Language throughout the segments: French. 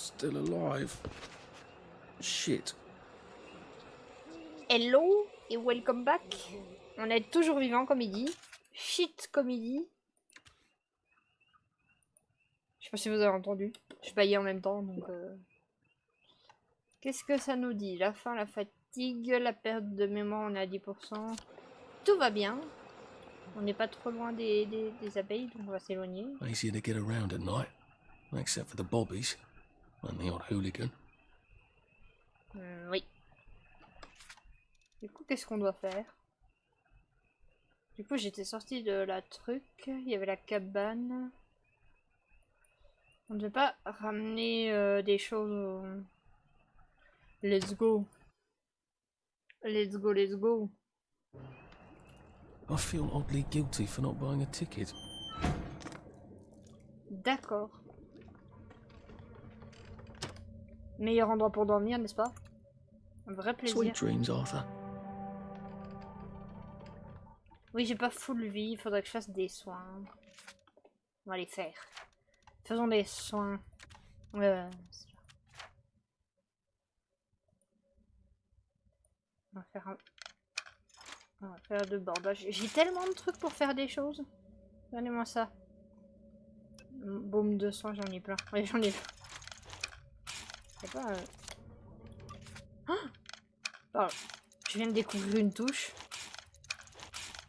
Still alive. Shit. Hello et welcome back. On est toujours vivant comme il dit. Shit comme il dit. Je sais pas si vous avez entendu. Je baillais en même temps donc. Qu'est-ce que ça nous dit? La faim, la fatigue, la perte de mémoire, on est à 10%. Tout va bien. On n'est pas trop loin des abeilles donc on va s'éloigner. Easier to get around at night, except for the bobbies and the odd hooligan. Oui. Du coup, qu'est-ce qu'on doit faire? Du coup, j'étais sortie de la truc. Il y avait la cabane. On ne devait pas ramener des choses au... Let's go. Let's go, let's go. I feel oddly guilty for not buying a ticket. D'accord. Meilleur endroit pour dormir, n'est-ce pas? Un vrai plaisir. Sweet dreams, Arthur. Oui, j'ai pas full vie, il faudrait que je fasse des soins. On va les faire. Faisons des soins. On va faire un... On va faire de bordage. J'ai tellement de trucs pour faire des choses. Donnez-moi ça. Baume de soin, j'en ai plein. Ouais, j'en ai plein. C'est pas... Oh, je viens de découvrir une touche.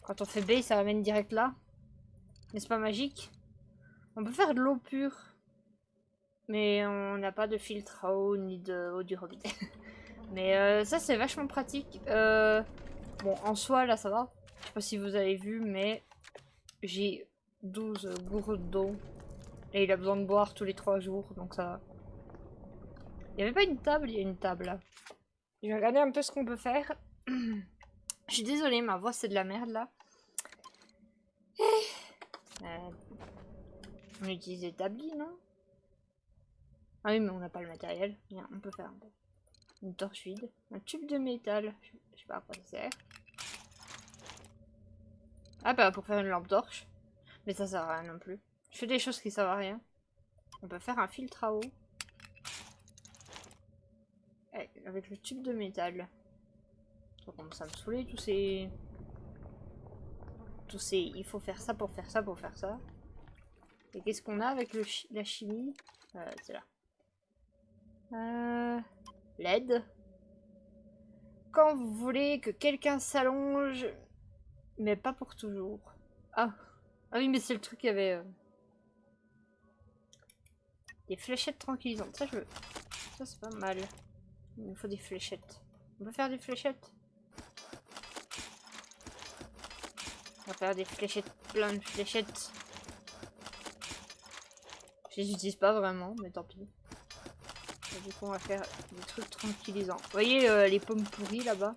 Quand on fait B, ça amène direct là. N'est-ce pas magique? On peut faire de l'eau pure. Mais on n'a pas de filtre à eau ni de eau du robinet. Mais ça, c'est vachement pratique. Bon, en soi, là, ça va. Je sais pas si vous avez vu, mais j'ai 12 gourdes d'eau. Et il a besoin de boire tous les 3 jours, donc ça va. Il n'y avait pas une table? Il y a une table, là. Je vais regarder un peu ce qu'on peut faire. Je suis désolée, ma voix, c'est de la merde, là. On utilise l'établi, non? Ah oui, mais on n'a pas le matériel. Bien, on peut faire une torche vide. Un tube de métal. Je sais pas à quoi ça sert. Ah bah pour faire une lampe torche. Mais ça sert à rien non plus. Je fais des choses qui servent à rien. On peut faire un filtre à eau. Avec le tube de métal. Ça commence à me saouler tous ces... Il faut faire ça pour faire ça pour faire ça. Et qu'est-ce qu'on a avec la chimie? C'est là. L'aide. Quand vous voulez que quelqu'un s'allonge, mais pas pour toujours. Ah, ah oui, mais c'est le truc qu'il y avait. Des fléchettes tranquillisantes. Ça, je veux. Ça, c'est pas mal. Il nous faut des fléchettes. On peut faire des fléchettes? On va faire des fléchettes, plein de fléchettes. Je les utilise pas vraiment, mais tant pis. Et du coup, on va faire des trucs tranquillisants. Vous voyez les pommes pourries là-bas?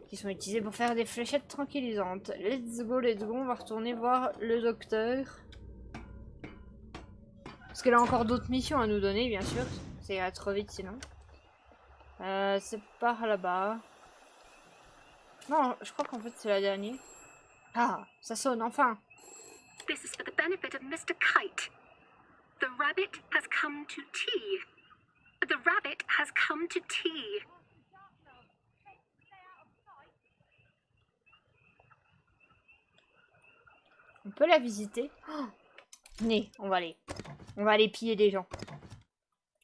Qui sont utilisées pour faire des fléchettes tranquillisantes. Let's go, on va retourner voir le docteur. Parce qu'elle a encore d'autres missions à nous donner, bien sûr. Ça ira trop vite sinon. C'est par là-bas. Non, je crois qu'en fait c'est la dernière. Ah, ça sonne enfin. This is for the benefit of Mr. Kite. The rabbit has come to tea. The rabbit has come to tea. On peut la visiter. Oh, venez, on va aller piller des gens.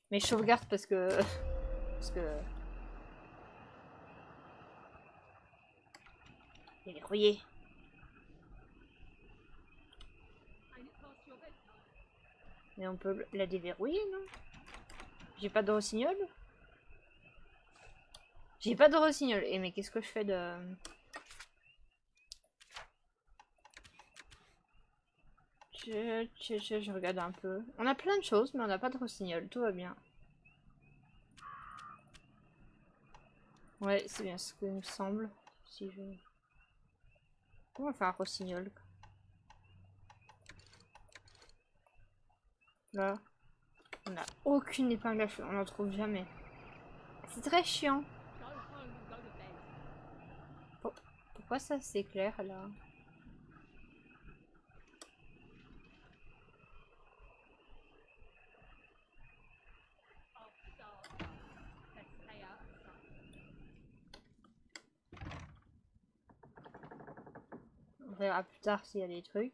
Mais je sauvegarde parce que... Il est verrouillé. Mais on peut la déverrouiller, non? J'ai pas de rossignol? J'ai pas de rossignol. Et mais qu'est-ce que je fais de... Je regarde un peu. On a plein de choses, mais on n'a pas de rossignol. Tout va bien. Ouais, c'est bien ce que me semble. Si je... Comment on fait un rossignol? Là. On n'a aucune épingle à cheveux. On n'en trouve jamais. C'est très chiant. Pourquoi ça s'éclaire là? verra plus tard s'il y a des trucs.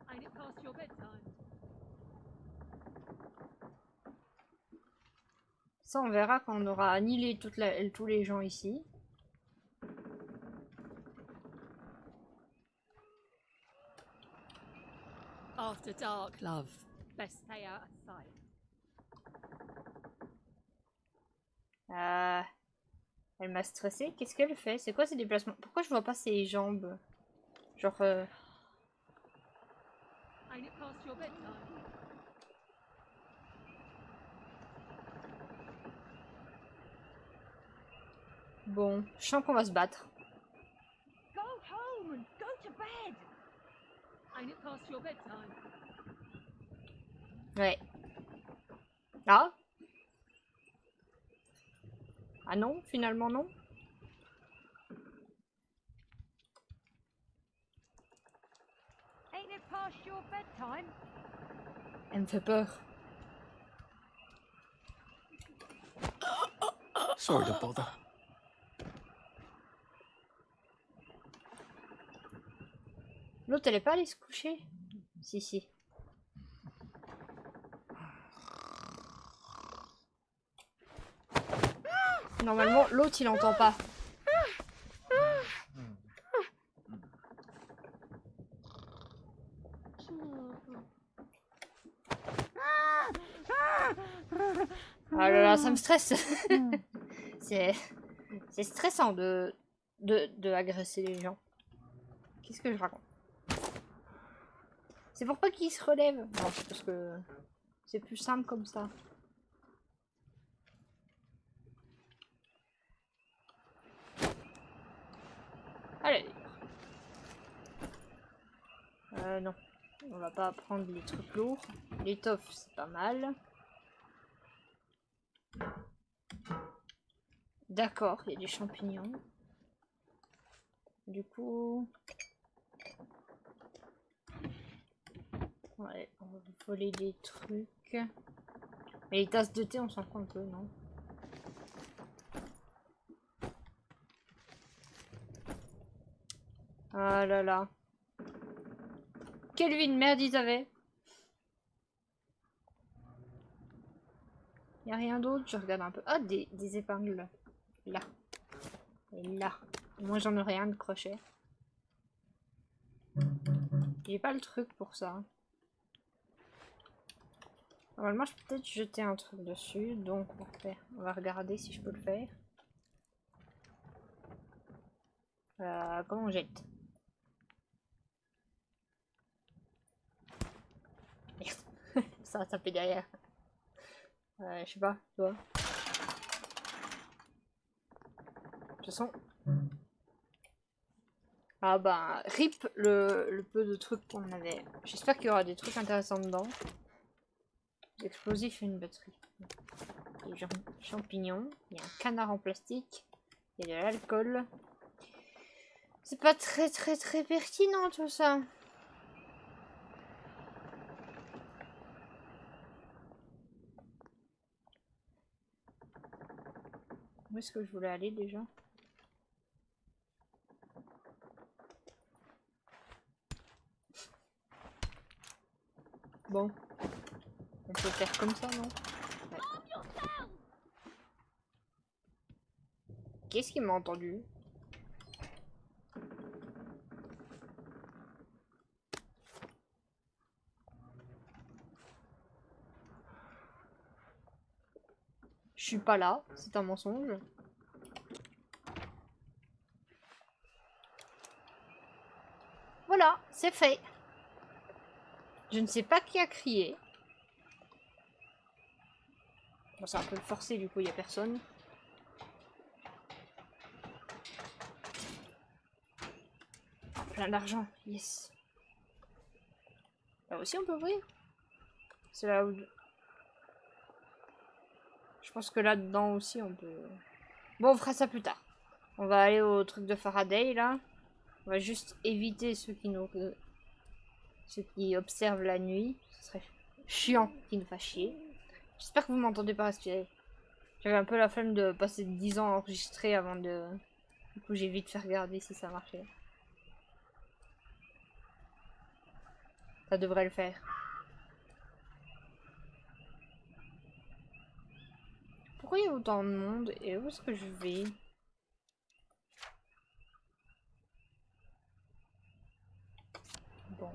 Ain't it past your bedtime? Ça, on verra quand on aura annihilé tous les gens ici. After dark, love. Best stay out of sight. Elle m'a stressée. Qu'est-ce qu'elle fait? C'est quoi ces déplacements? Pourquoi je vois pas ses jambes? Genre... Ain't it past your bedtime? Bon, je sens qu'on va se battre. Go home and go to bed. Ain't it past your bedtime? Ouais. Ah? Ah non, finalement non. Ain't it past your bedtime? Elle me fait peur. Sorry to bother. L'autre, elle est pas allée se coucher? Si, si. Normalement, l'autre, il entend pas. Ah là là, ça me stresse. C'est stressant de agresser les gens. Qu'est-ce que je raconte? C'est pour pas qu'ils se relèvent. Non, c'est parce que c'est plus simple comme ça. Allez. Non. On va pas prendre les trucs lourds. L'étoffe, c'est pas mal. D'accord, il y a des champignons. Du coup... Ouais, on va voler des trucs. Mais les tasses de thé, on s'en fout un peu, non? Ah là là. Quelle vie de merde ils avaient. Y a rien d'autre, je regarde un peu. Ah, des épingles. Là. Et là. Moi j'en aurais un de crochet. J'ai pas le truc pour ça. Normalement je peux peut-être jeter un truc dessus. Donc on va regarder si je peux le faire. Comment on jette? Merde. Ça a tapé derrière. Je sais pas, toi. De toute façon. Ah bah, rip le peu de trucs qu'on avait. J'espère qu'il y aura des trucs intéressants dedans. L'explosif et une batterie. Des champignons. Il y a un canard en plastique. Il y a de l'alcool. C'est pas très pertinent tout ça. Où est-ce que je voulais aller déjà? Bon. On peut faire comme ça, non? Ouais. Qu'est-ce qu'il m'a entendu? Je suis pas là, c'est un mensonge. Voilà, c'est fait. Je ne sais pas qui a crié. Bon, c'est un peu forcé, du coup, il n'y a personne. Plein d'argent, yes. Là aussi, on peut ouvrir. C'est là où... Je pense que là-dedans aussi, on peut... Bon, on fera ça plus tard. On va aller au truc de Faraday, là. On va juste éviter ceux qui observent la nuit. Ce serait chiant qu'ils nous fassent chier. J'espère que vous m'entendez pas respirer. J'avais un peu la flemme de passer 10 ans à enregistrer avant de... Du coup, j'ai vite fait regarder si ça marchait. Ça devrait le faire. Pourquoi il y a autant de monde? Et où est-ce que je vais? Bon.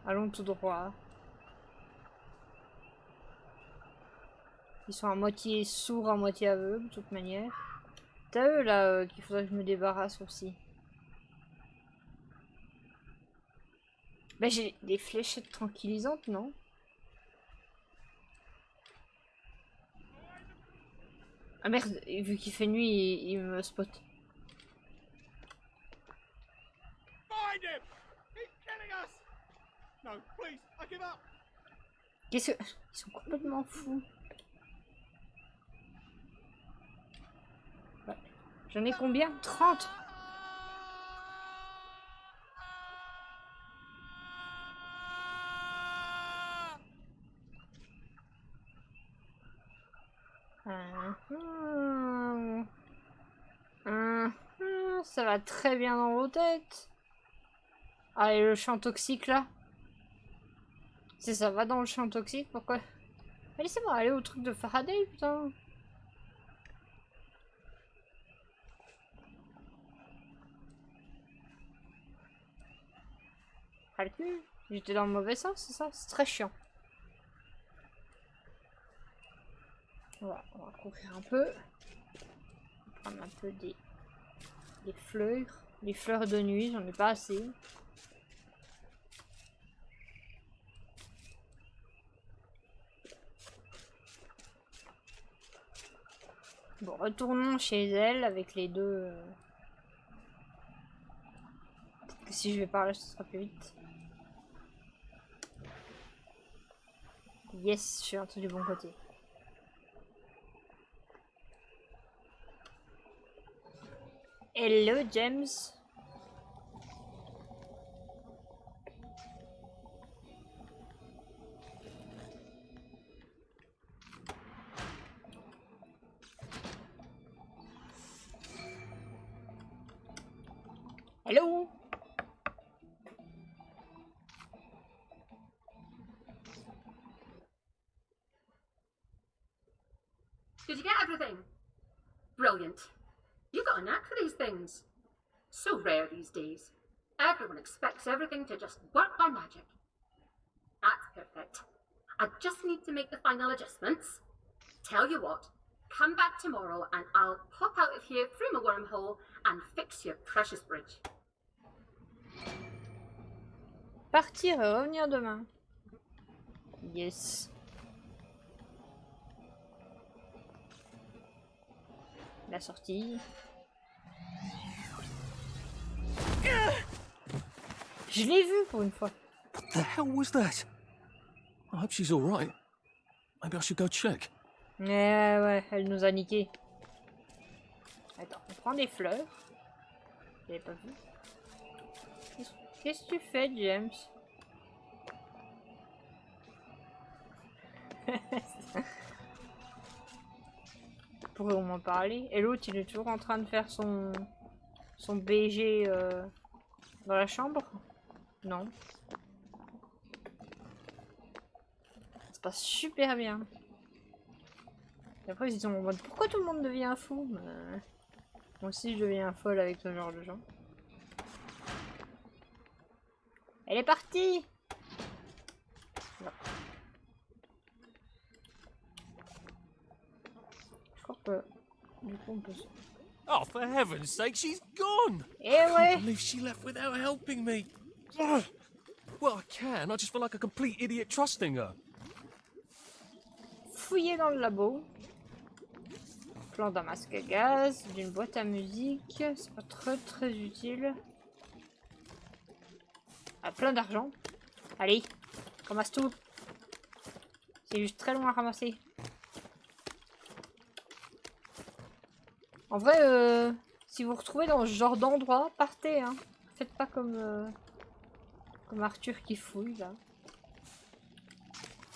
Allons tout droit. Ils sont à moitié sourds, à moitié aveugles, de toute manière. T'as eux là qu'il faudrait que je me débarrasse aussi. Bah j'ai des fléchettes tranquillisantes, non? Ah merde, vu qu'il fait nuit, il me spot. Find him! He's killing us! No, please, I give up! Qu'est-ce que... Ils sont complètement fous. Ouais. J'en ai combien? 30. Ça va très bien dans vos têtes. Ah, et le champ toxique là? Si ça va dans le champ toxique, pourquoi? Laissez-moi aller au truc de Faraday, putain. Ah, le cul. J'étais dans le mauvais sens, c'est ça? C'est très chiant. On va courir un peu. Prendre un peu des fleurs. Les fleurs de nuit, j'en ai pas assez. Bon, retournons chez elle avec les deux. Peut-être que si je vais par là, ce sera plus vite. Yes, je suis rentrée du bon côté. Hello, James. Hello. Did you get everything? Brilliant. You got a knack for these things. So rare these days. Everyone expects everything to just work by magic. That's perfect. I just need to make the final adjustments. Tell you what, come back tomorrow and I'll pop out of here through my wormhole and fix your precious bridge. Partir et revenir demain. Yes. La sortie. Je l'ai vu pour une fois. The hell was that? I hope she's all right. Maybe I should go check. Ouais, elle nous a niqué. Attends, on prend des fleurs. J'avais pas vu. Qu'est-ce que tu fais, James? Pourrait au moins parler. Et l'autre, il est toujours en train de faire son BG dans la chambre? Non. Ça se passe super bien. Et après, ils sont en mode pourquoi tout le monde devient fou? Moi aussi, je deviens folle avec ce genre de gens. Elle est partie! Non. Je crois que du coup on peut... Oh, for heaven's sake, she's gone! Eh I ouais! can't believe she left without helping me. Ugh. Well, I can. I just feel like a complete idiot trusting her. Fouiller dans le labo. Plan d'un masque à gaz, d'une boîte à musique. C'est pas très utile. Ah, plein d'argent. Allez, ramasse tout. C'est juste très long à ramasser. En vrai, si vous vous retrouvez dans ce genre d'endroit, partez. Hein. Faites pas comme Arthur qui fouille là.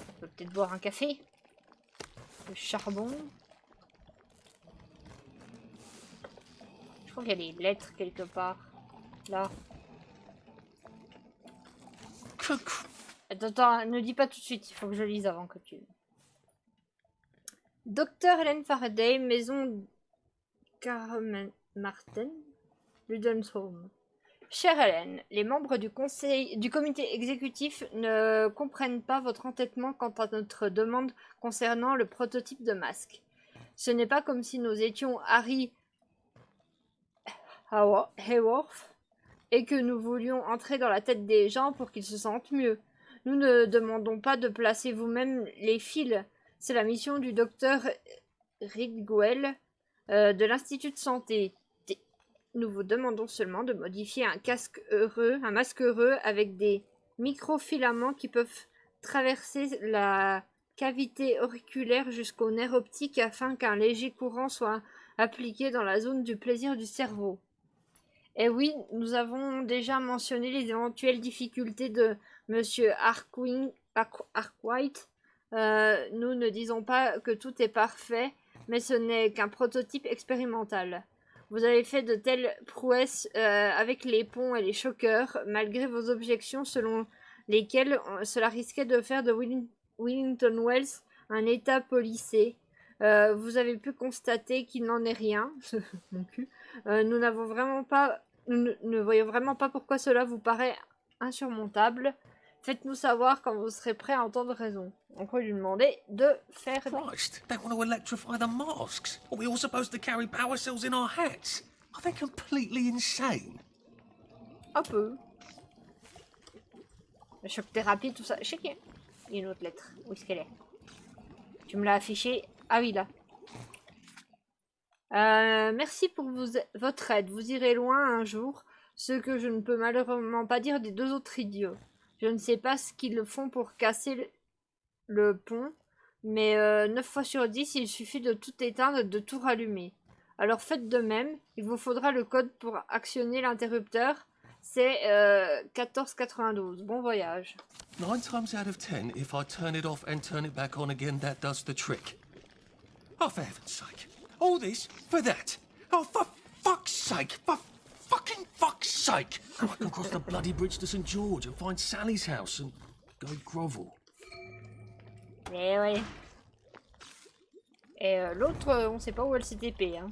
On peut peut-être boire un café. Le charbon. crois qu'il y a des lettres quelque part. Là. Attends, ne dis pas tout de suite, il faut que je lise avant que tu... Docteur Hélène Faraday, maison Carmen Martin, Ludens Home. Chère Hélène, les membres du comité exécutif ne comprennent pas votre entêtement quant à notre demande concernant le prototype de masque. Ce n'est pas comme si nous étions Harry Hayworth et que nous voulions entrer dans la tête des gens pour qu'ils se sentent mieux. Nous ne demandons pas de placer vous-même les fils. C'est la mission du docteur Ridgwell de l'Institut de santé. Nous vous demandons seulement de modifier un masque heureux avec des microfilaments qui peuvent traverser la cavité auriculaire jusqu'au nerf optique afin qu'un léger courant soit appliqué dans la zone du plaisir du cerveau. Et oui, nous avons déjà mentionné les éventuelles difficultés de Monsieur Arkwright. Nous ne disons pas que tout est parfait, mais ce n'est qu'un prototype expérimental. Vous avez fait de telles prouesses avec les ponts et les choqueurs, malgré vos objections selon lesquelles cela risquait de faire de Wellington Wells un état policé. Vous avez pu constater qu'il n'en est rien. Mon cul. Nous ne voyons vraiment pas pourquoi cela vous paraît insurmontable. Faites-nous savoir quand vous serez prêt à entendre raison. On peut lui demander de faire... Christ, they want to electrify the masks. Are we all supposed to carry power cells in our hats? Are they completely insane? Un peu. La choc thérapie, tout ça. Je sais qu'il y a une autre lettre. Où est-ce qu'elle est? Tu me l'as affichée. Ah oui, là. Merci pour votre aide. Vous irez loin un jour. Ce que je ne peux malheureusement pas dire des deux autres idiots. Je ne sais pas ce qu'ils font pour casser le pont, mais 9 fois sur 10, il suffit de tout éteindre et de tout rallumer. Alors faites de même, il vous faudra le code pour actionner l'interrupteur. C'est 1492. Bon voyage. 9 times out of 10, if I turn it off and turn it back on again, that does the trick. Oh, for heaven's sake. All this for that. Oh, for fuck's sake. For fucking fuck's sake. I can cross the bloody bridge to St. George and find Sally's house and go grovel. Eh ouais. Et l'autre, on sait pas où elle s'est TP. Hein.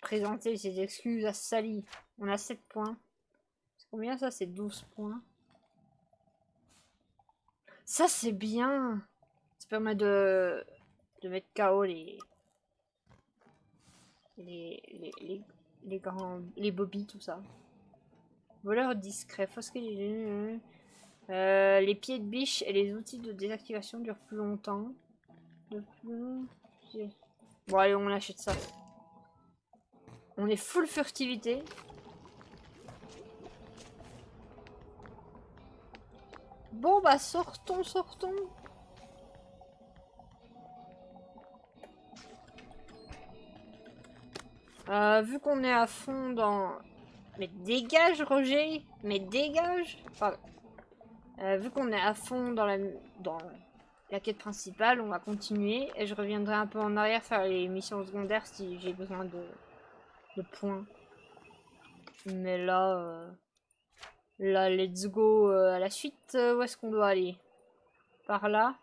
Présenter ses excuses à Sally. On a 7 points. C'est combien ça? C'est 12 points. Ça c'est bien. Ça permet de mettre KO les grands, les bobbies, tout ça. Voleur discret, fausse les pieds de biche et les outils de désactivation durent plus longtemps. Bon allez, on achète ça. On est full furtivité. Bon bah sortons. Vu qu'on est à fond dans... Mais dégage Roger. Mais dégage. Pardon. Vu qu'on est à fond dans la quête principale, on va continuer. Et je reviendrai un peu en arrière faire les missions secondaires si j'ai besoin de points. Mais là... Là, let's go à la suite. Où est-ce qu'on doit aller? Par là.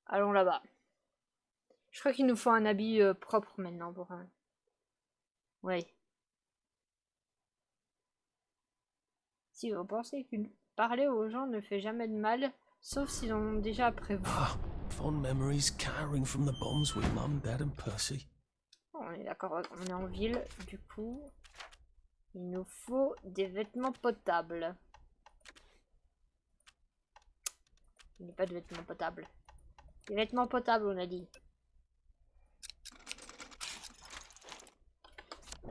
Allons là-bas. Je crois qu'il nous faut un habit propre maintenant pour un... Ouais. Si vous pensez que parler aux gens ne fait jamais de mal, sauf s'ils en ont déjà après vous. Ah, fond memories carrying from the bombs with Mum, Dad and Percy. On est d'accord, on est en ville, du coup... Il nous faut des vêtements potables. Il n'y a pas de vêtements potables. Des vêtements potables, on a dit.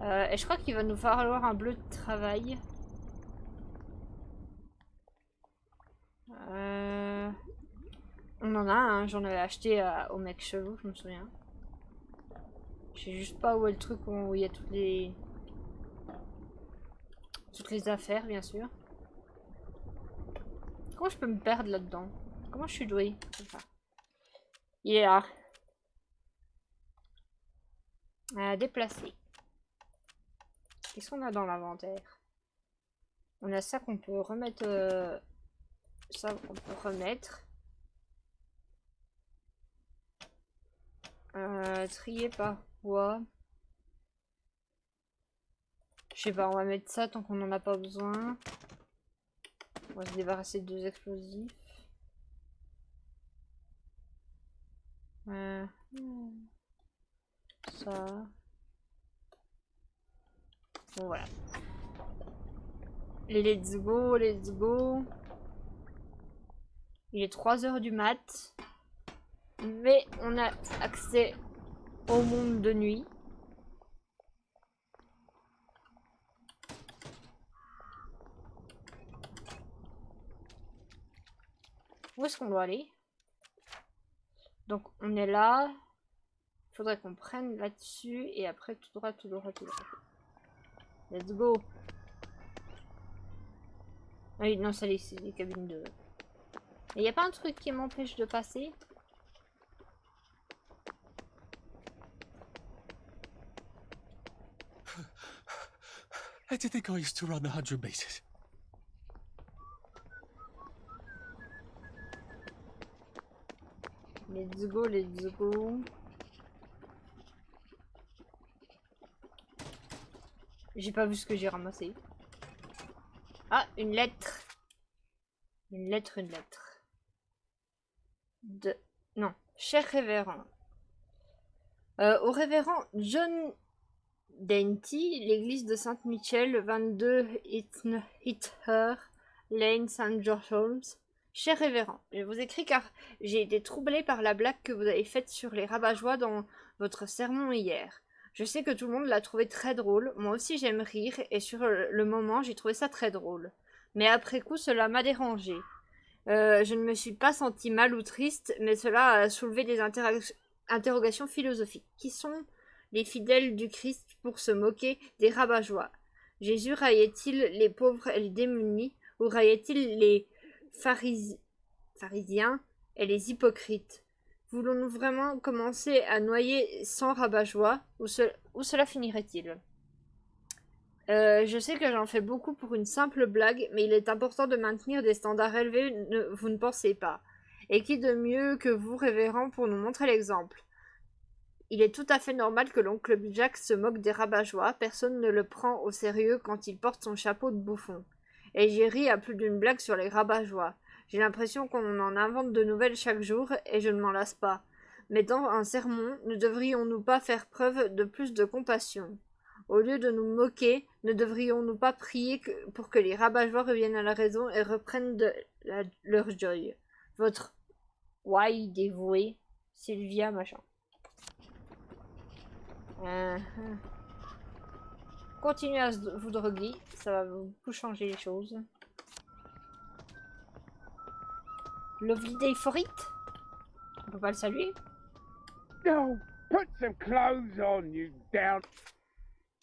Et je crois qu'il va nous falloir un bleu de travail. On en a un, j'en avais acheté au mec chelou, je me souviens. Je sais juste pas où est le truc où il y a toutes les affaires, bien sûr. Comment je peux me perdre là-dedans? Comment je suis douée? Il est là. À déplacer. Qu'est-ce qu'on a dans l'inventaire? On a ça qu'on peut remettre. Ça qu'on peut remettre. Trier par quoi? Je sais pas, on va mettre ça tant qu'on n'en a pas besoin. On va se débarrasser de 2 explosifs. Ça. Bon, voilà. Et let's go, let's go. Il est 3 h du mat. Mais on a accès au monde de nuit. Où est-ce qu'on doit aller? Donc on est là. Il faudrait qu'on prenne là-dessus et après tout droit, tout droit, tout droit. Let's go. Ah oui, non, ça c'est les cabines de... Il n'y a pas un truc qui m'empêche de passer? How do you think I used to run the 100 meters? Let's go, let's go. J'ai pas vu ce que j'ai ramassé. Ah, une lettre. Une lettre, une lettre. De... Non, cher révérend. Au révérend John Dainty, l'église de Saint-Michel, 22 Hither Lane, St. George Holmes. Cher révérend, je vous écris car j'ai été troublé par la blague que vous avez faite sur les rabat-joie dans votre sermon hier. Je sais que tout le monde l'a trouvé très drôle, moi aussi j'aime rire, et sur le moment j'ai trouvé ça très drôle. Mais après coup cela m'a dérangé. Je ne me suis pas senti mal ou triste, mais cela a soulevé des interrogations philosophiques. Qui sont les fidèles du Christ pour se moquer des rabat-joie? Jésus raillait-il les pauvres et les démunis, ou raillait-il les pharisiens et les hypocrites? Voulons-nous vraiment commencer à noyer sans rabat-joie, où cela finirait-il? Je sais que j'en fais beaucoup pour une simple blague, mais il est important de maintenir des standards élevés, vous ne pensez pas? Et qui de mieux que vous, révérend, pour nous montrer l'exemple? Il est tout à fait normal que l'oncle Jack se moque des rabat-joie, personne ne le prend au sérieux quand il porte son chapeau de bouffon. Et j'ai ri à plus d'une blague sur les rabat-joie. J'ai l'impression qu'on en invente de nouvelles chaque jour, et je ne m'en lasse pas. Mais dans un sermon, ne devrions-nous pas faire preuve de plus de compassion? Au lieu de nous moquer, ne devrions-nous pas prier pour que les rabat-joie reviennent à la raison et reprennent leur joie? Votre why dévoué, Sylvia machin. Continuez à vous droguer, ça va beaucoup changer les choses. Lovely day for it. On peut pas le saluer. No, put some clothes on, you down.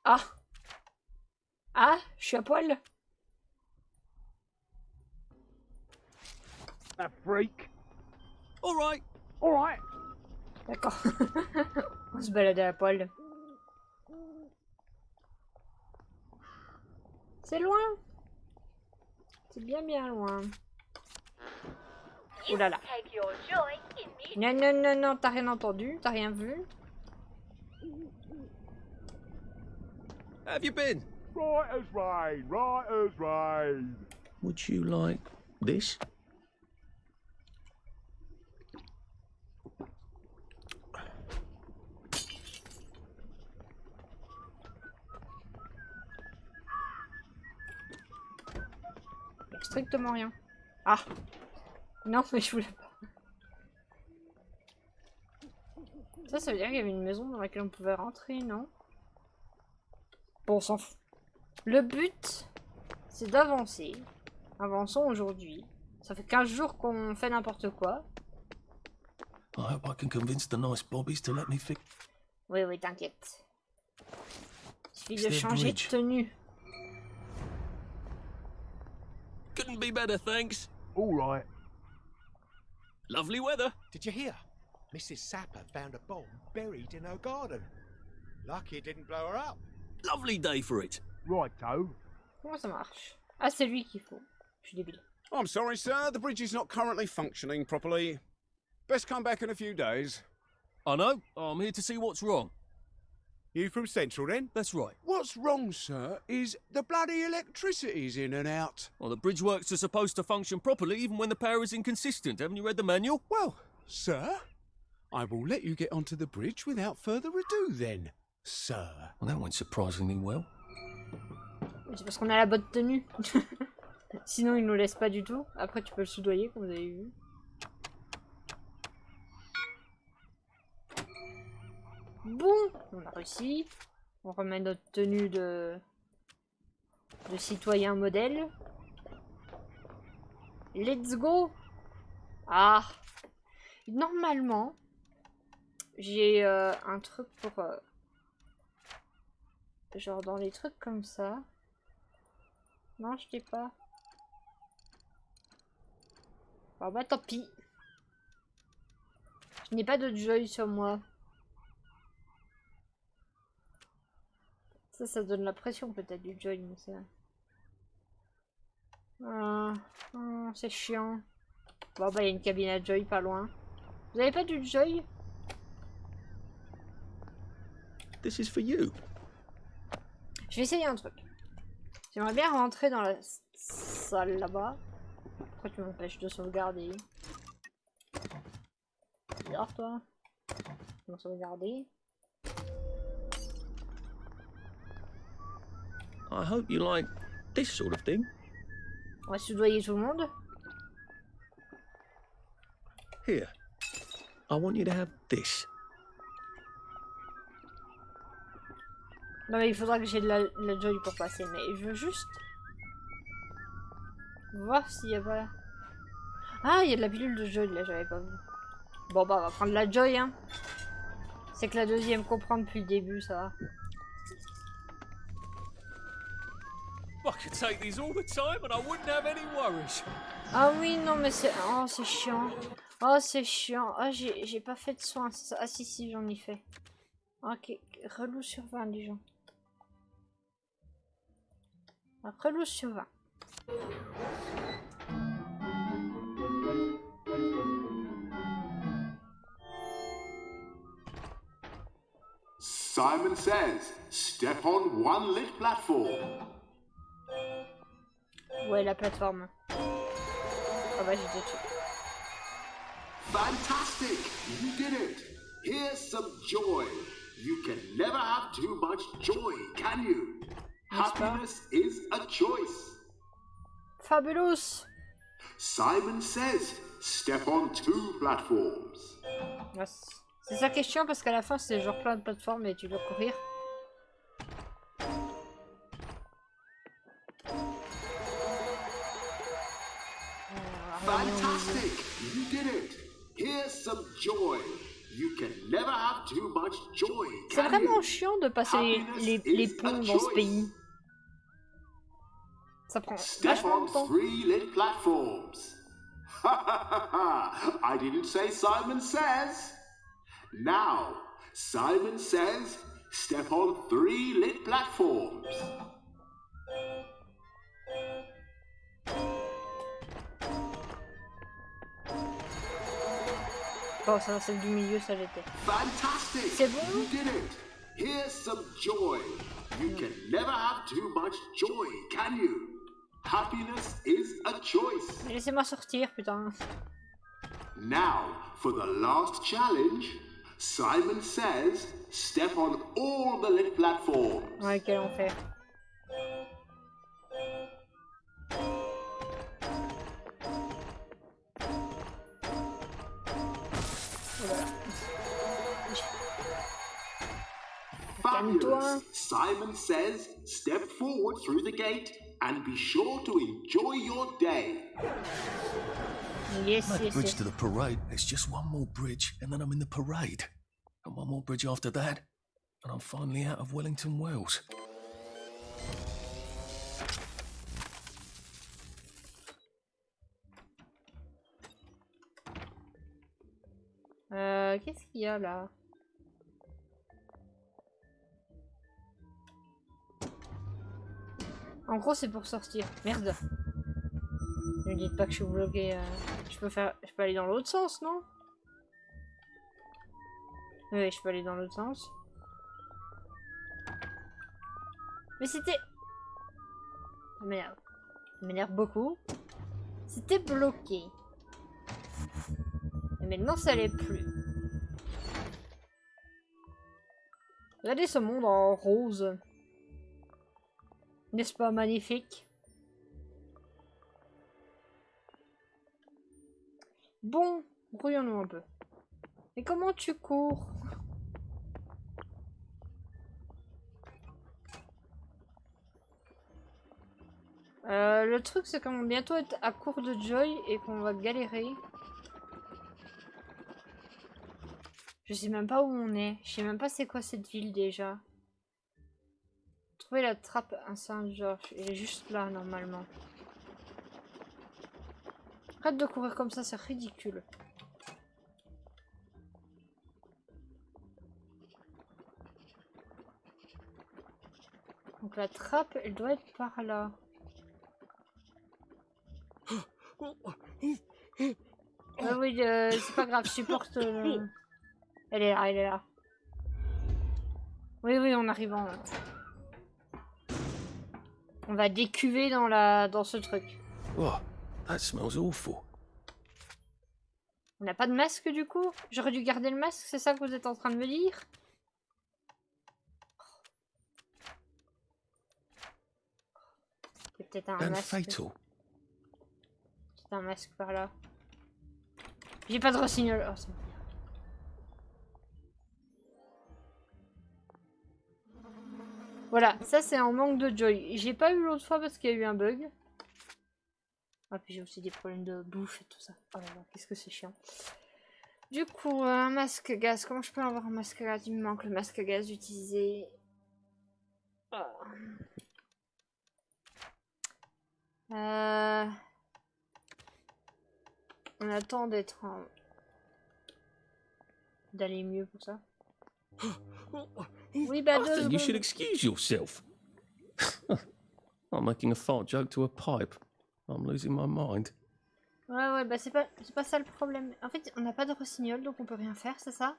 Ah. Ah, je suis à poil. A freak. All right. All right. D'accord. On se baladait à poil. C'est loin. C'est bien bien loin. Oh là là. Non, non, non, non, t'as rien entendu, t'as rien vu. Have you been? Right as rain, right as rain. Would you like this? Y a strictement rien. Ah. Non, mais je voulais pas. Ça veut dire qu'il y avait une maison dans laquelle on pouvait rentrer, non? Bon, on s'en fout. Le but, c'est d'avancer. Avançons aujourd'hui. Ça fait 15 jours qu'on fait n'importe quoi. I hope I can convince the nice bobbies to let me fix. Oui, oui, t'inquiète. Il suffit de It's their changer de bridge. tenue. Couldn't be better, thanks. All right. Lovely weather. Did you hear? Mrs. Sapper found a bomb buried in her garden. Lucky it didn't blow her up. Lovely day for it. Righto. Comment ça marche? Ah, c'est lui qu'il faut. Je suis débile. I'm sorry, sir. The bridge is not currently functioning properly. Best come back in a few days. I know. I'm here to see what's wrong. You from Central then? That's right. What's wrong, sir, is the bloody electricity's in and out. Well, the bridge works are supposed to function properly even when the power is inconsistent. Haven't you read the manual? Well, sir, I will let you get onto the bridge without further ado then, sir. Well, that went surprisingly well. C'est parce qu'on a la bonne tenue. Sinon, il nous laisse pas du tout. Après, tu peux le soudoyer, comme vous avez vu. Bon, on a réussi. On remet notre tenue de citoyen modèle. Let's go. Ah. Normalement, j'ai un truc pour... genre dans les trucs comme ça. Non, je l'ai pas. Bon bah tant pis. Je n'ai pas de joy sur moi. Ça donne la pression peut-être du joy, mais ça... c'est chiant. Bon bah il y a une cabine à joy pas loin. Vous avez pas du joy? This is for you. Je vais essayer un truc. J'aimerais bien rentrer dans la salle là-bas. Pourquoi tu m'empêches de sauvegarder? Bizarre toi. Je vais sauvegarder. I hope you like this sort of thing. On va soudoyer tout le monde. Here. I want you to have this. Non mais il faudra que j'ai de la joy pour passer. Mais je veux juste... voir s'il y a pas... Ah, il y a de la pilule de joy là, j'avais pas vu. Bon bah on va prendre la joy hein. C'est que la deuxième comprend depuis le début, ça va. I could take these all the time and I wouldn't have any worries. Ah oui, non mais c'est... Oh, c'est chiant. Oh, c'est chiant. Oh, j'ai pas fait de soins. Ah si, j'en ai fait. Ok, relou sur 20 les gens. Relou sur 20. Simon says, step on one lit platform. Ouais, la plateforme. Ah bah, j'ai dessus. Fantastic! You did it! Here's some joy. You can never have too much joy, can you? Happiness is a choice. Fabulous! Simon says, step on two platforms. Ouais, c'est sa question parce qu'à la fin, c'est genre plein de plateformes et tu dois courir. Fantastic! You did it! Here's some joy. You can never have too much joy. C'est vraiment chiant de passer les ponts dans ce pays. Ça prend vachement de temps. Three lit platforms. I didn't say Simon says. Now, Simon says, step on 3 lit platforms. Bon, ça, celle du milieu, ça l'était. Fantastic! C'est bon? You did it! Here's some joy. You can never have too much joy, can you? Happiness is a choice. Laissez-moi sortir, putain. Now, for the last challenge, Simon says, step on all the lit platforms. Ouais, quel enfer. Fabulous. Simon says, step forward through the gate and be sure to enjoy your day. Yes, That yes, bridge yes. to the parade. There's just one more bridge, and then I'm in the parade. And one more bridge after that, and I'm finally out of Wellington Wells. Qu'est-ce qu'il y a là? En gros, c'est pour sortir. Merde. Ne me dites pas que je suis bloqué. Je peux aller dans l'autre sens, non? Oui, je peux aller dans l'autre sens. Mais c'était... Ça m'énerve. Ça m'énerve beaucoup. C'était bloqué. Et maintenant, ça l'est plus. Regardez ce monde en rose. N'est-ce pas magnifique? Bon, brouillons-nous un peu. Mais comment tu cours? Le truc, c'est qu'on va bientôt être à court de Joy et qu'on va galérer. Je sais même pas où on est. Je sais même pas c'est quoi cette ville déjà. Trouver la trappe à Saint-Georges. Elle est juste là normalement. Arrête de courir comme ça, c'est ridicule. Donc la trappe, elle doit être par là. Oui, c'est pas grave, je supporte. Elle est là, elle est là. Oui, oui, on arrive en... On va décuver dans ce truc. Oh, that smells awful. On n'a pas de masque du coup? J'aurais dû garder le masque, c'est ça que vous êtes en train de me dire? C'est peut-être un And masque. fatal. C'est un masque par là. J'ai pas de rossignol. Oh, c'est... Voilà, ça c'est un manque de Joy. J'ai pas eu l'autre fois parce qu'il y a eu un bug. Ah, puis j'ai aussi des problèmes de bouffe et tout ça. Oh là là, qu'est-ce que c'est chiant. Du coup, un masque gaz. Comment je peux avoir un masque gaz? Il me manque le masque gaz utilisé. Oh. On attend d'être en... d'aller mieux pour ça. Oui, bah I 2 think you secondes. should excuse yourself. I'm making a fart joke to a pipe. I'm losing my mind. Ouais, bah c'est pas ça le problème. En fait, on n'a pas de rossignol, donc on peut rien faire, c'est ça?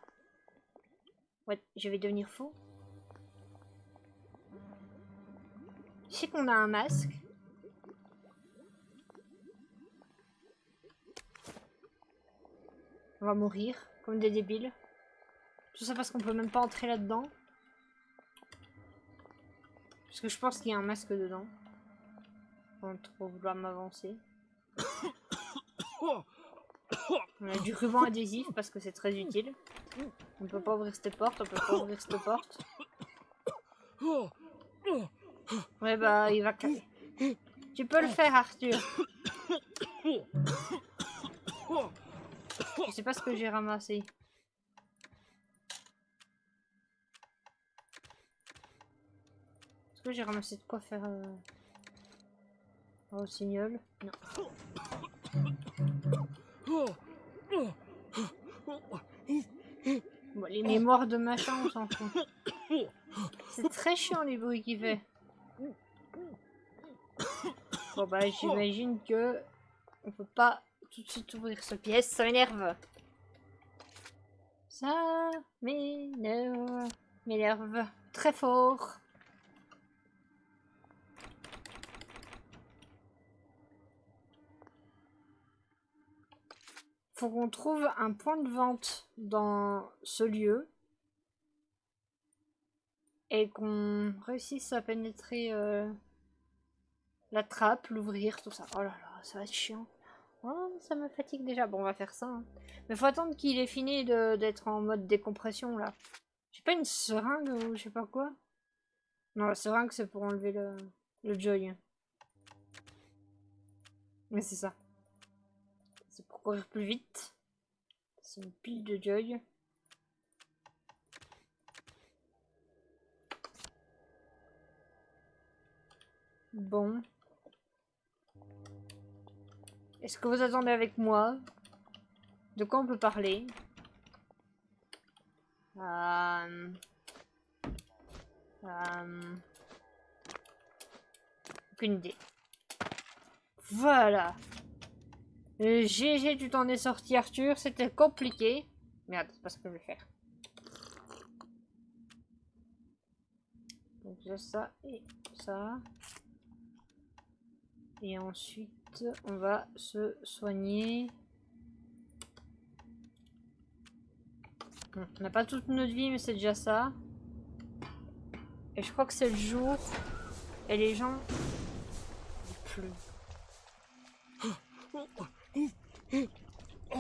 Ouais, je vais devenir fou. Je sais qu'on a un masque. On va mourir, comme des débiles. Tout ça parce qu'on peut même pas entrer là-dedans. Parce que je pense qu'il y a un masque dedans. Sans trop vouloir m'avancer. On a du ruban adhésif parce que c'est très utile. On peut pas ouvrir cette porte, on peut pas ouvrir cette porte. Ouais bah il va caler. Tu peux le faire Arthur. Je sais pas ce que j'ai ramassé. Est-ce que j'ai ramassé de quoi faire un rossignol? Non. Bon, les mémoires de machin, on s'en fout. C'est très chiant les bruits qu'il fait. Bon bah j'imagine que on peut pas tout de suite ouvrir cette pièce, ça m'énerve. Ça m'énerve très fort. Faut qu'on trouve un point de vente dans ce lieu et qu'on réussisse à pénétrer la trappe, l'ouvrir, tout ça. Oh là là, ça va être chiant. Oh, ça me fatigue déjà. Bon, on va faire ça. Hein. Mais faut attendre qu'il ait fini d'être en mode décompression là. J'ai pas une seringue ou je sais pas quoi. Non, la seringue c'est pour enlever le joy. Mais c'est ça. C'est pour courir plus vite. C'est une pile de joy. Bon. Est-ce que vous attendez avec moi? De quoi on peut parler? Ok, aucune idée. Voilà. GG, tu t'en es sorti, Arthur. C'était compliqué. Merde, c'est pas ce que je vais faire. Donc j'ai ça et ça. Et ensuite, on va se soigner. Bon, on n'a pas toute notre vie, mais c'est déjà ça. Et je crois que c'est le jour. Et les gens... Il pleut.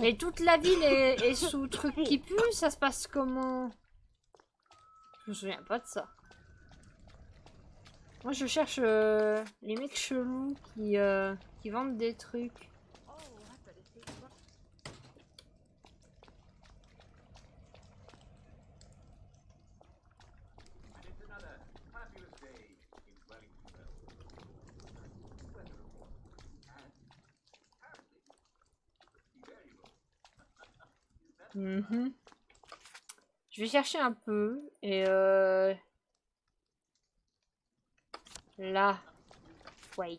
Mais toute la ville est sous truc qui pue, ça se passe comment? Je me souviens pas de ça. Moi je cherche les mecs chelous qui vendent des trucs. Mhm. Je vais chercher un peu et là, wait.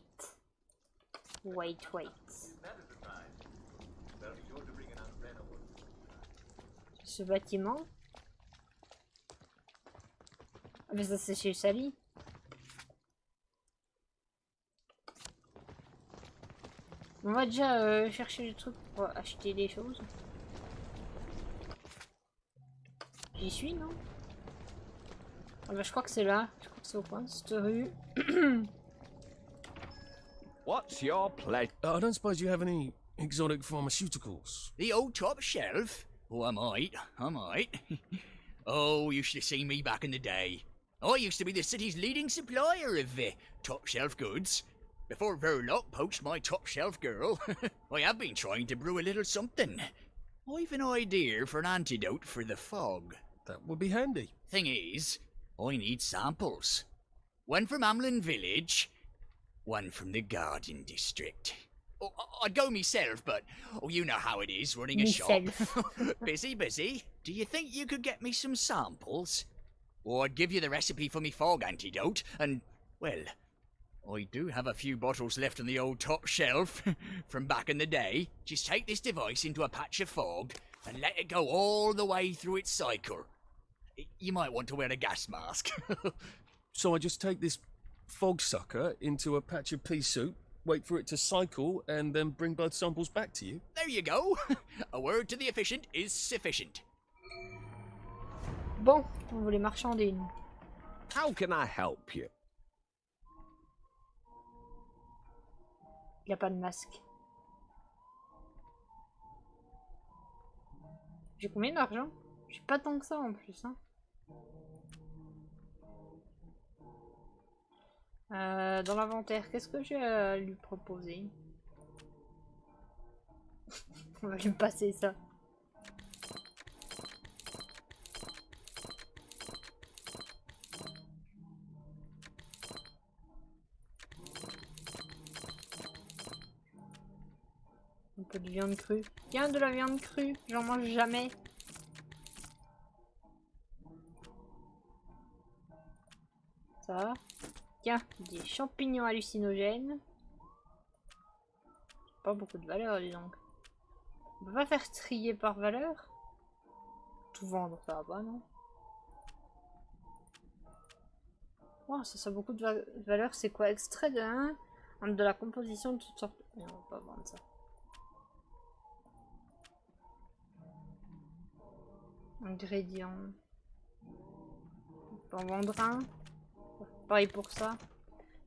Ce bâtiment. Ah, mais ça c'est chez Sally. On va déjà chercher des trucs pour acheter des choses. J'y suis, non? Ah bah je crois que c'est là. Je crois que c'est au coin de cette rue. What's your pleasure? I don't suppose you have any exotic pharmaceuticals? The old top shelf? Oh, I might. Oh, you should have seen me back in the day. I used to be the city's leading supplier of top shelf goods. Before Verloc poached my top shelf girl, I have been trying to brew a little something. I've an idea for an antidote for the fog. That would be handy. Thing is, I need samples. One from Amlin Village, one from the Garden District. Oh, I'd go myself, but you know how it is running a shop. Busy. Do you think you could get me some samples? Or I'd give you the recipe for me fog antidote, and, well, I do have a few bottles left on the old top shelf from back in the day. Just take this device into a patch of fog and let it go all the way through its cycle. You might want to wear a gas mask. So I just take this fog sucker into a patch of pea soup, wait for it to cycle, and then bring blood samples back to you? There you go. A word to the efficient is sufficient. Bon, on voulait marchander une. How can I help you? Il n'y a pas de masque. J'ai combien d'argent? J'ai pas tant que ça en plus. Hein. Dans l'inventaire, qu'est-ce que j'ai à lui proposer? On va lui passer ça. Un peu de viande crue. Tiens, de la viande crue. J'en mange jamais. Ça. Tiens, des champignons hallucinogènes. Pas beaucoup de valeur, dis donc. On peut pas faire trier par valeur? Tout vendre, ça va pas, non? Wow, ça a beaucoup de valeur. C'est quoi? Extrait de 1, de la composition de toutes sortes. Non, on va pas vendre ça. Ingrédients. On peut en vendre un. Pareil pour ça.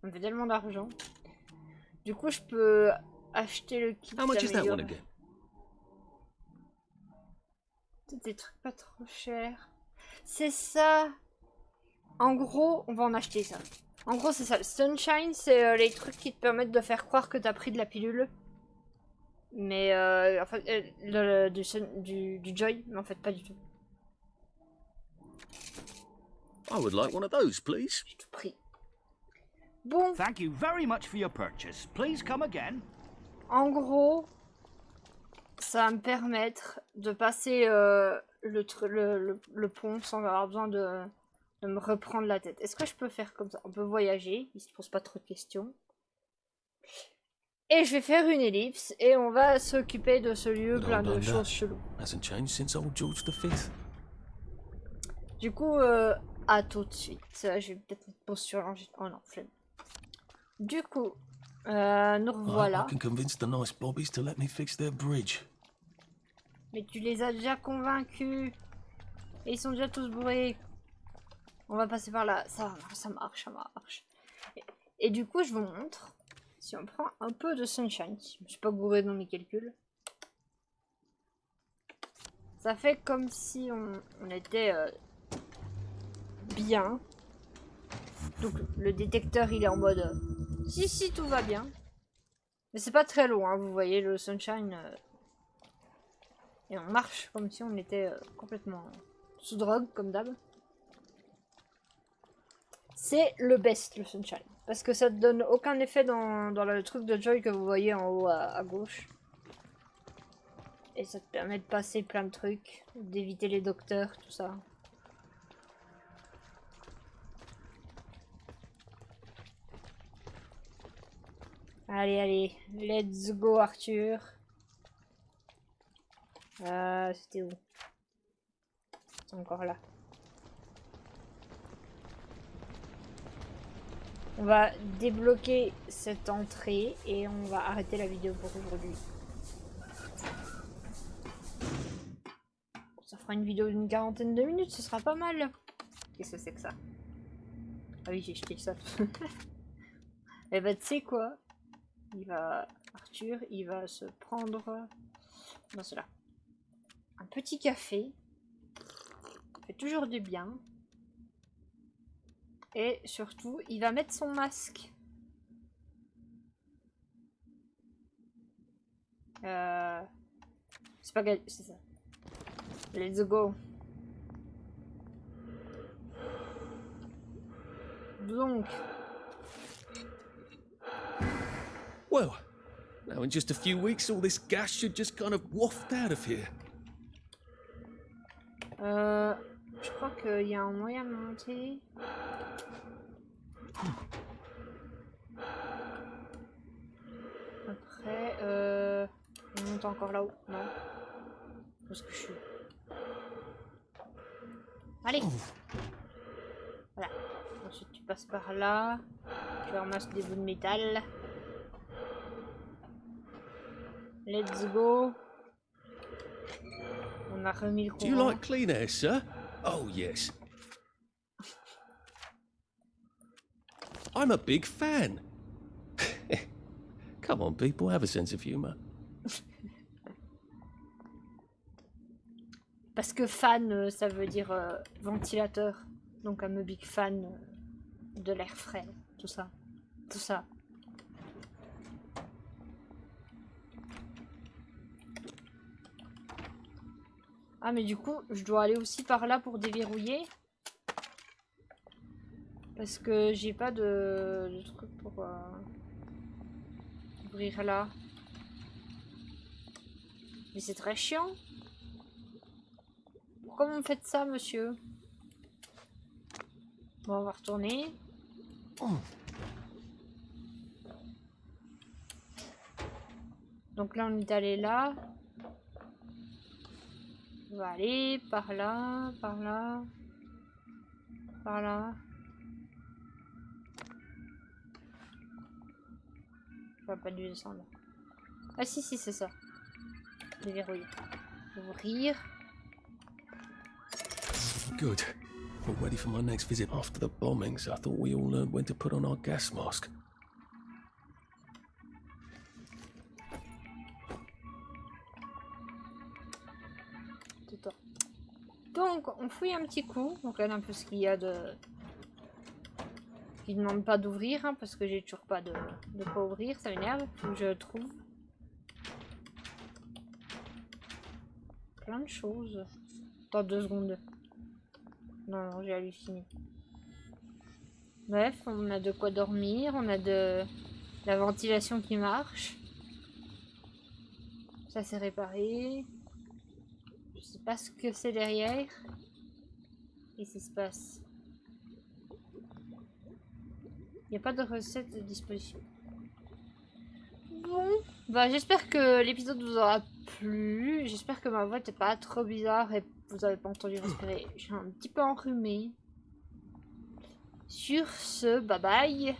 Ça me fait tellement d'argent. Du coup, je peux acheter le kit. How much is that one again? Des trucs pas trop chers. C'est ça. En gros, on va en acheter ça. En gros, c'est ça. Le Sunshine, c'est les trucs qui te permettent de faire croire que t'as pris de la pilule. Mais en fait, du Joy, mais en fait pas du tout. I would like one of those, please. J'ai tout pris. Bon. Thank you very much for your purchase. Please come again. En gros, ça va me permettre de passer le pont sans avoir besoin de me reprendre la tête. Est-ce que je peux faire comme ça? On peut voyager, il se pose pas trop de questions. Et je vais faire une ellipse et on va s'occuper de ce lieu But plein hold de on, choses cheloues. Hasn't changed since old George V. Du coup, à tout de suite. Je vais peut-être mettre pause sur l'enregistrement. Oh non, flemme. Du coup, nous I hope revoilà. I can convince the nice bobbies to let me fix their bridge. Mais tu les as déjà convaincus. Et ils sont déjà tous bourrés. On va passer par là. Ça marche, ça marche. Et du coup, je vous montre. Si on prend un peu de sunshine. Je me suis pas bourré dans mes calculs. Ça fait comme si on était bien. Donc le détecteur il est en mode si tout va bien. Mais c'est pas très loin, vous voyez le sunshine. Et on marche comme si on était complètement sous drogue comme d'hab. C'est le best le sunshine. Parce que ça te donne aucun effet dans le truc de Joy que vous voyez en haut à gauche. Et ça te permet de passer plein de trucs, d'éviter les docteurs, tout ça. Allez, let's go Arthur. C'était où? C'est encore là. On va débloquer cette entrée et on va arrêter la vidéo pour aujourd'hui. Ça fera une vidéo d'une 40aine de minutes, ce sera pas mal. Qu'est-ce que c'est que ça? Ah oui, j'ai jeté ça. Et bah tu sais quoi? Arthur, il va se prendre... Non, c'est là. Un petit café. Ça fait toujours du bien. Et surtout, il va mettre son masque. C'est pas... C'est ça. Let's go. Donc... Well, now in just a few weeks, all this gas should just kind of waft out of here. Je crois qu'il y a un moyen de monter. Après, on monte encore là-haut. Non. Où est-ce que je suis? Allez. Voilà. Ensuite, tu passes par là. Tu ramasses des bouts de métal. Let's go. On a remis le Do you courant. like clean air, sir? Oh, yes. I'm a big fan. Come on, people, have a sense of humor. Parce que fan, ça veut dire ventilateur. Donc I'm a big fan de l'air frais. Tout ça. Tout ça. Ah mais du coup, je dois aller aussi par là pour déverrouiller. Parce que j'ai pas de truc pour ouvrir là. Mais c'est très chiant. Pourquoi vous me faites ça, monsieur? Bon, on va retourner. Donc là, on est allé là. On va aller par là, par là, par là. Je vois pas dû descendre. Ah si, c'est ça. Déverrouiller. Ouvrir. Good. We're ready for my next visit. After the bombings, I thought we all learned when to put on our gas mask. Donc, on fouille un petit coup. On regarde un peu ce qu'il y a de... Qui ne demande pas d'ouvrir, hein, parce que j'ai toujours pas de quoi ouvrir. Ça m'énerve. Faut que je trouve. Plein de choses. Dans 2 secondes. Non, j'ai halluciné. Bref, on a de quoi dormir. On a de la ventilation qui marche. Ça c'est réparé. Je sais pas ce que c'est derrière. Qu'est-ce qui se passe? Il n'y a pas de recette de disposition. Bon, bah j'espère que l'épisode vous aura plu. J'espère que ma voix n'était pas trop bizarre et vous avez pas entendu respirer. Je suis un petit peu enrhumée. Sur ce, bye bye.